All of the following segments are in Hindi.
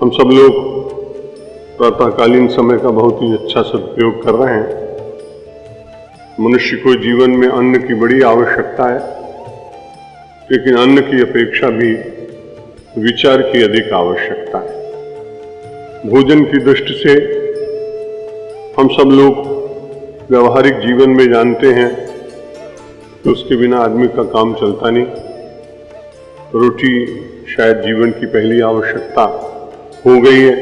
हम सब लोग प्रातःकालीन समय का बहुत ही अच्छा सदुपयोग कर रहे हैं। मनुष्य को जीवन में अन्न की बड़ी आवश्यकता है, लेकिन अन्न की अपेक्षा भी विचार की अधिक आवश्यकता है। भोजन की दृष्टि से हम सब लोग व्यवहारिक जीवन में जानते हैं कि उसके बिना आदमी का काम चलता नहीं। रोटी शायद जीवन की पहली आवश्यकता हो गई है,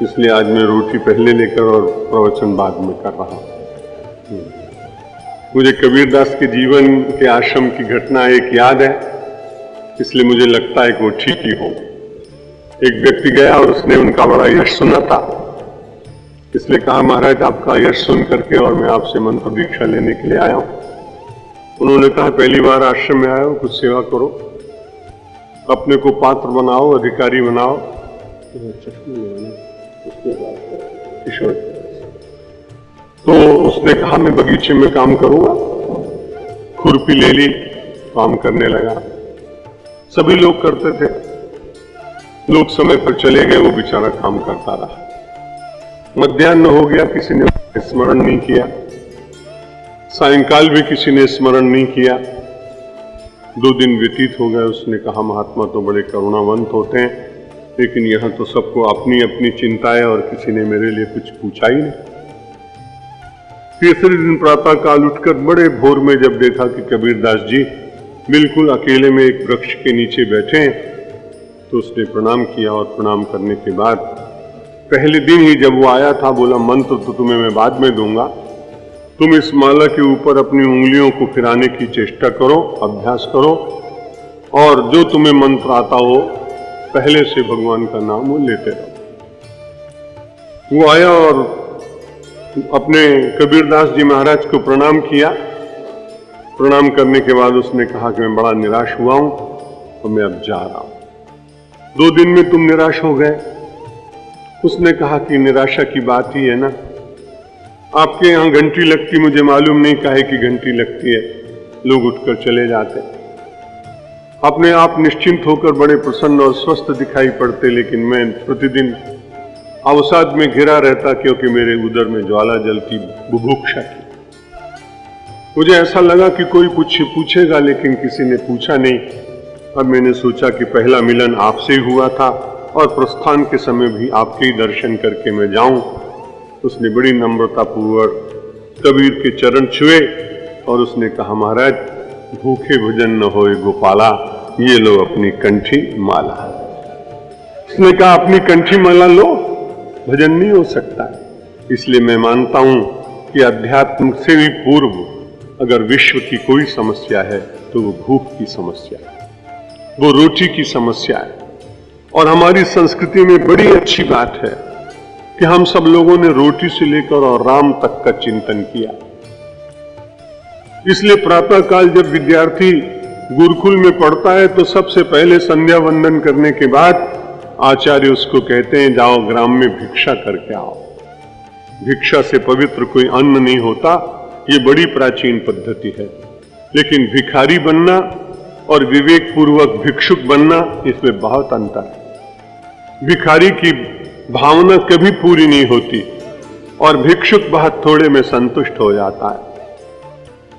इसलिए आज मैं रोटी पहले लेकर और प्रवचन बाद में कर रहा हूं। मुझे कबीरदास के जीवन के आश्रम की घटना एक याद है, इसलिए मुझे लगता है कि वो ठीक ही हो। एक व्यक्ति गया और उसने उनका बड़ा यश सुना था, इसलिए कहा महाराज आपका यश सुन करके और मैं आपसे मंत्र दीक्षा लेने के लिए आया हूं। उन्होंने कहा पहली बार आश्रम में आए हो, कुछ सेवा करो, अपने को पात्र बनाओ, अधिकारी बनाओ। किशोर तो उसने कहा मैं बगीचे में काम करूंगा। खुरपी ले ली, काम करने लगा। सभी लोग करते थे, लोग समय पर चले गए, वो बेचारा काम करता रहा। मध्याह्न हो गया, किसी ने स्मरण नहीं किया। सायंकाल भी किसी ने स्मरण नहीं किया। 2 दिन व्यतीत हो गए। उसने कहा महात्मा तो बड़े करुणावंत होते हैं, लेकिन यहां तो सबको अपनी अपनी चिंता है और किसी ने मेरे लिए कुछ पूछा ही नहीं। तीसरे दिन प्रातः काल उठकर बड़े भोर में जब देखा कि कबीरदास जी बिल्कुल अकेले में एक वृक्ष के नीचे बैठे हैं, तो उसने प्रणाम किया और प्रणाम करने के बाद पहले दिन ही जब वो आया था बोला मंत्र तो तुम्हें मैं बाद में दूंगा, तुम इस माला के ऊपर अपनी उंगलियों को फिराने की चेष्टा करो, अभ्यास करो, और जो तुम्हें मंत्र आता हो पहले से भगवान का नाम वो लेते रहो। वो आया और अपने कबीरदास जी महाराज को प्रणाम किया। प्रणाम करने के बाद उसने कहा कि मैं बड़ा निराश हुआ हूं और मैं अब जा रहा हूं। 2 दिन में तुम निराश हो गए। उसने कहा कि निराशा की बात ही है ना, आपके यहां घंटी लगती, मुझे मालूम नहीं काहे की घंटी लगती है, लोग उठकर चले जाते। अपने आप निश्चिंत होकर बड़े प्रसन्न और स्वस्थ दिखाई पड़ते, लेकिन मैं प्रतिदिन अवसाद में घिरा रहता क्योंकि मेरे उदर में ज्वाला जलती, बुभुक्षा की। मुझे ऐसा लगा कि कोई कुछ पूछेगा, लेकिन किसी ने पूछा नहीं। अब मैंने सोचा कि पहला मिलन आपसे ही हुआ था और प्रस्थान के समय भी आपके ही दर्शन करके मैं जाऊं। उसने बड़ी नम्रतापूर्वक कबीर के चरण छुए और उसने कहा महाराज भूखे भजन न होए गोपाला, ये लो अपनी कंठी माला। उसने कहा अपनी कंठी माला लो, भजन नहीं हो सकता। इसलिए मैं मानता हूं कि अध्यात्म से भी पूर्व अगर विश्व की कोई समस्या है तो वो भूख की समस्या है, वो रोटी की समस्या है। और हमारी संस्कृति में बड़ी अच्छी बात है कि हम सब लोगों ने रोटी से लेकर और राम तक का चिंतन किया। इसलिए प्रातः काल जब विद्यार्थी गुरुकुल में पढ़ता है तो सबसे पहले संध्या वंदन करने के बाद आचार्य उसको कहते हैं जाओ ग्राम में भिक्षा करके आओ। भिक्षा से पवित्र कोई अन्न नहीं होता, ये बड़ी प्राचीन पद्धति है। लेकिन भिखारी बनना और विवेक पूर्वक भिक्षुक बनना, इसमें बहुत अंतर है। भिखारी की भावना कभी पूरी नहीं होती और भिक्षुक बहुत थोड़े में संतुष्ट हो जाता है।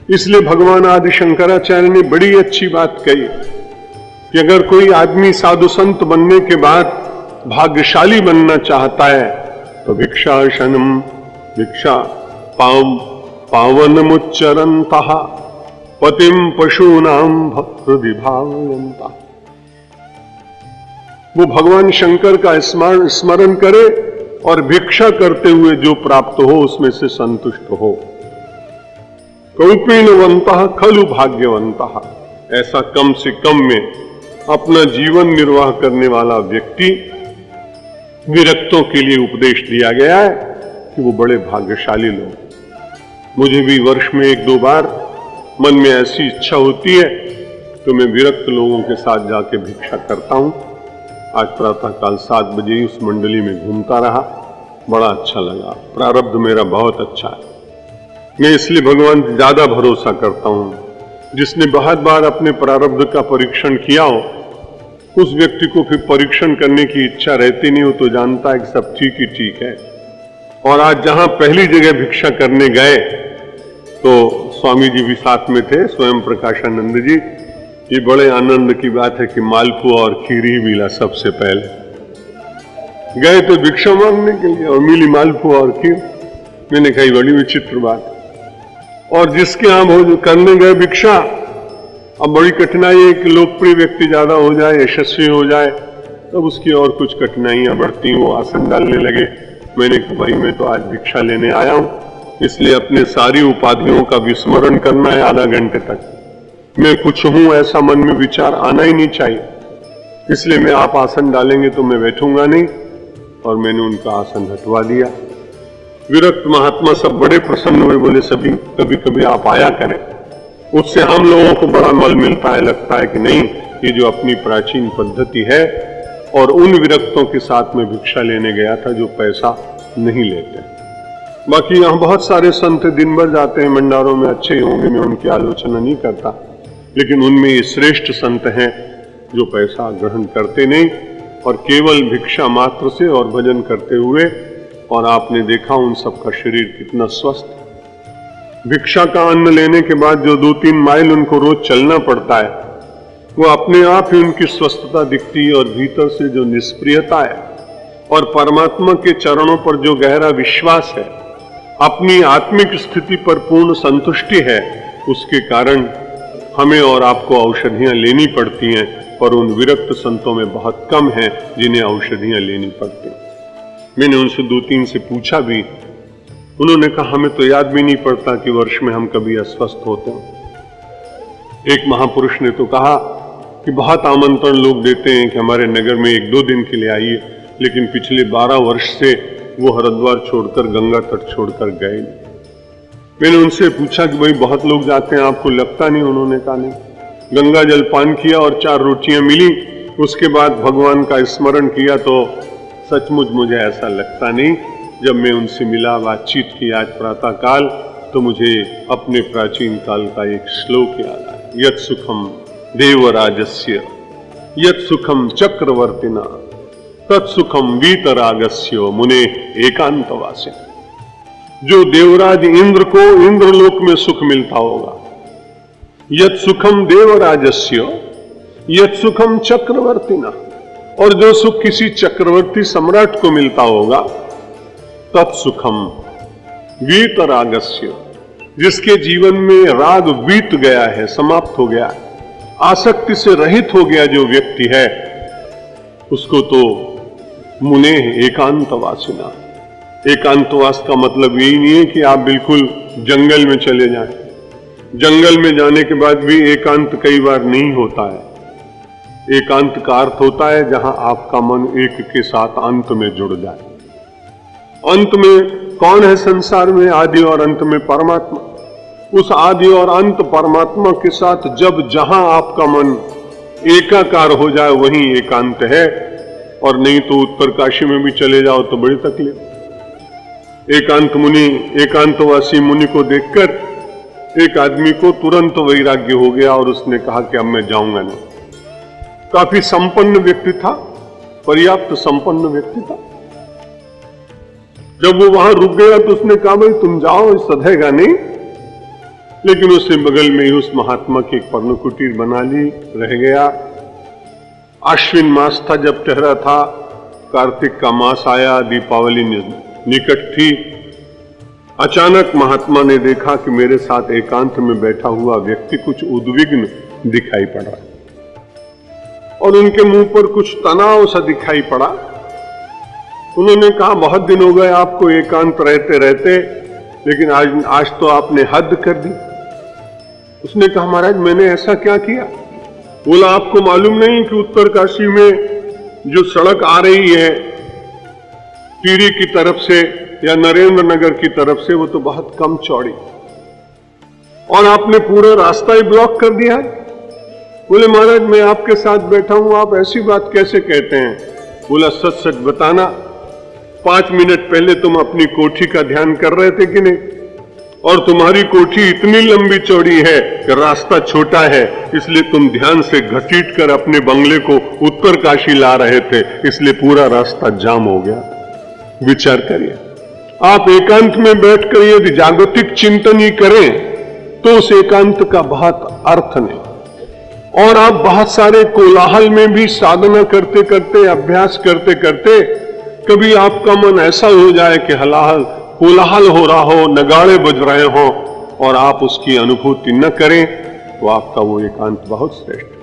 इसलिए भगवान आदि शंकराचार्य ने बड़ी अच्छी बात कही कि अगर कोई आदमी साधु संत बनने के बाद भाग्यशाली बनना चाहता है तो भिक्षाशनम भिक्षा पावनमुच्चरन्तः पतिम पशूनाम हृदि भावयन्तः। वो भगवान शंकर का स्मरण करे और भिक्षा करते हुए जो प्राप्त हो उसमें से संतुष्ट हो। कौपीनवन्तः खलु भाग्यवन्तः, ऐसा कम से कम में अपना जीवन निर्वाह करने वाला व्यक्ति, विरक्तों के लिए उपदेश दिया गया है कि वो बड़े भाग्यशाली लोग। मुझे भी वर्ष में 1-2 बार मन में ऐसी इच्छा होती है तो मैं विरक्त लोगों के साथ जाके भिक्षा करता हूं। आज प्रातः काल 7 बजे ही उस मंडली में घूमता रहा, बड़ा अच्छा लगा। प्रारब्ध मेरा बहुत अच्छा है। मैं इसलिए भगवान ज्यादा भरोसा करता हूं। जिसने बहुत बार अपने प्रारब्ध का परीक्षण किया हो उस व्यक्ति को फिर परीक्षण करने की इच्छा रहती नहीं, वो तो जानता है कि सब ठीक ही ठीक है। और आज जहां पहली जगह भिक्षा करने गए तो स्वामी जी भी साथ में थे, स्वयं प्रकाशानंद जी। ये बड़े आनंद की बात है कि मालपुआ और खीर ही मिला सबसे पहले। गए तो भिक्षा मांगने के लिए और मिली मालपुआ और खीर। मैंने कही बड़ी विचित्र बात। और जिसके यहां भोजन करने गए भिक्षा, अब बड़ी कठिनाई है कि लोकप्रिय व्यक्ति ज्यादा हो जाए, यशस्वी हो जाए, तब उसकी और कुछ कठिनाइयां बढ़ती। वो आसन डालने लगे। मैंने कहा भाई मैं तो आज भिक्षा लेने आया हूं, इसलिए अपने सारी उपाधियों का विस्मरण करना है आधा घंटे तक। मैं कुछ हूं ऐसा मन में विचार आना ही नहीं चाहिए, इसलिए मैं आप आसन डालेंगे तो मैं बैठूंगा नहीं। और मैंने उनका आसन हटवा दिया। विरक्त महात्मा सब बड़े प्रसन्न हुए, बोले सभी कभी कभी आप आया करें, उससे हम लोगों को बड़ा बल मिलता है। लगता है कि नहीं, ये जो अपनी प्राचीन पद्धति है। और उन विरक्तों के साथ में भिक्षा लेने गया था जो पैसा नहीं लेते। बाकी यहाँ बहुत सारे संत दिन भर जाते हैं मंडारों में, अच्छे होंगे, मैं उनकी आलोचना नहीं करता, लेकिन उनमें ये श्रेष्ठ संत हैं जो पैसा ग्रहण करते नहीं और केवल भिक्षा मात्र से और भजन करते हुए। और आपने देखा उन सबका शरीर कितना स्वस्थ। भिक्षा का अन्न लेने के बाद जो 2-3 माइल उनको रोज चलना पड़ता है, वो अपने आप ही उनकी स्वस्थता दिखती है। और भीतर से जो निष्प्रियता है और परमात्मा के चरणों पर जो गहरा विश्वास है, अपनी आत्मिक स्थिति पर पूर्ण संतुष्टि है, उसके कारण हमें और आपको औषधियां लेनी पड़ती हैं। पर उन विरक्त संतों में बहुत कम हैं जिन्हें औषधियां लेनी पड़ती। मैंने उनसे 2-3 से पूछा भी, उन्होंने कहा हमें तो याद भी नहीं पड़ता कि वर्ष में हम कभी अस्वस्थ होते हैं। एक महापुरुष ने तो कहा कि बहुत आमंत्रण लोग देते हैं कि हमारे नगर में 1-2 दिन के लिए आइए, लेकिन पिछले 12 वर्ष से वो हरिद्वार छोड़कर, गंगा तट छोड़कर गए नहीं। मैंने उनसे पूछा कि भाई बहुत लोग जाते हैं, आपको लगता नहीं? उन्होंने कहा नहीं। गंगा जल पान किया और 4 रोटियां मिली, उसके बाद भगवान का स्मरण किया तो सचमुच मुझे ऐसा लगता नहीं। जब मैं उनसे मिला, बातचीत की आज प्रातः काल, तो मुझे अपने प्राचीन काल का एक श्लोक याद आया। यत् सुखम देवराजस्य यत् सुखम चक्रवर्तिना तत्सुखम वीतरागस्य मुने एकांतवासे। जो देवराज इंद्र को इंद्रलोक में सुख मिलता होगा, यत् सुखम देवराजस्य यत् सुखम चक्रवर्तिना, और जो सुख किसी चक्रवर्ती सम्राट को मिलता होगा, तत्सुखम वीतरागस्य, जिसके जीवन में राग बीत गया है, समाप्त हो गया, आसक्ति से रहित हो गया जो व्यक्ति है, उसको तो मुने एकांतवासिना। एकांतवास का मतलब यही नहीं है कि आप बिल्कुल जंगल में चले जाएं। जंगल में जाने के बाद भी एकांत कई बार नहीं होता है। एकांत का अर्थ होता है जहां आपका मन एक के साथ अंत में जुड़ जाए। अंत में कौन है संसार में? आदि और अंत में परमात्मा। उस आदि और अंत परमात्मा के साथ जब जहां आपका मन एकाकार हो जाए वहीं एकांत है। और नहीं तो उत्तरकाशी में भी चले जाओ तो बड़ी तकलीफ। एकांत मुनि, एकांतवासी मुनि को देखकर एक आदमी को तुरंत वैराग्य हो गया और उसने कहा कि अब मैं जाऊंगा नहीं। काफी संपन्न व्यक्ति था, पर्याप्त संपन्न व्यक्ति था। जब वो वहां रुक गया तो उसने कहा भाई तुम जाओ, सधेगा नहीं। लेकिन उससे बगल में ही उस महात्मा की एक पर्ण कुटीर बना ली, रह गया। आश्विन मास था, जब ठहरा था, कार्तिक का मास आया, दीपावली निकट थी। अचानक महात्मा ने देखा कि मेरे साथ एकांत में बैठा हुआ व्यक्ति कुछ उद्विग्न दिखाई पड़ा और उनके मुंह पर कुछ तनाव सा दिखाई पड़ा। उन्होंने कहा बहुत दिन हो गए आपको एकांत रहते रहते, लेकिन आज तो आपने हद कर दी। उसने कहा महाराज मैंने ऐसा क्या किया? बोला आपको मालूम नहीं कि उत्तरकाशी में जो सड़क आ रही है टिहरी की तरफ से या नरेंद्र नगर की तरफ से, वो तो बहुत कम चौड़ी, और आपने पूरा रास्ता ही ब्लॉक कर दिया। बोले महाराज मैं आपके साथ बैठा हूं, आप ऐसी बात कैसे कहते हैं? बोला सच सच बताना, 5 मिनट पहले तुम अपनी कोठी का ध्यान कर रहे थे कि नहीं? और तुम्हारी कोठी इतनी लंबी चौड़ी है कि रास्ता छोटा है, इसलिए तुम ध्यान से घसीट कर अपने बंगले को उत्तर काशी ला रहे थे, इसलिए पूरा रास्ता जाम हो गया। विचार करिए, आप एकांत में बैठकर यदि जागतिक चिंतन ही करें तो उस एकांत का बहुत अर्थ नहीं। और आप बहुत सारे कोलाहल में भी साधना करते करते, अभ्यास करते करते कभी आपका मन ऐसा हो जाए कि कोलाहल हो रहा हो, नगाड़े बज रहे हो और आप उसकी अनुभूति न करें, तो आपका वो एकांत बहुत श्रेष्ठ है।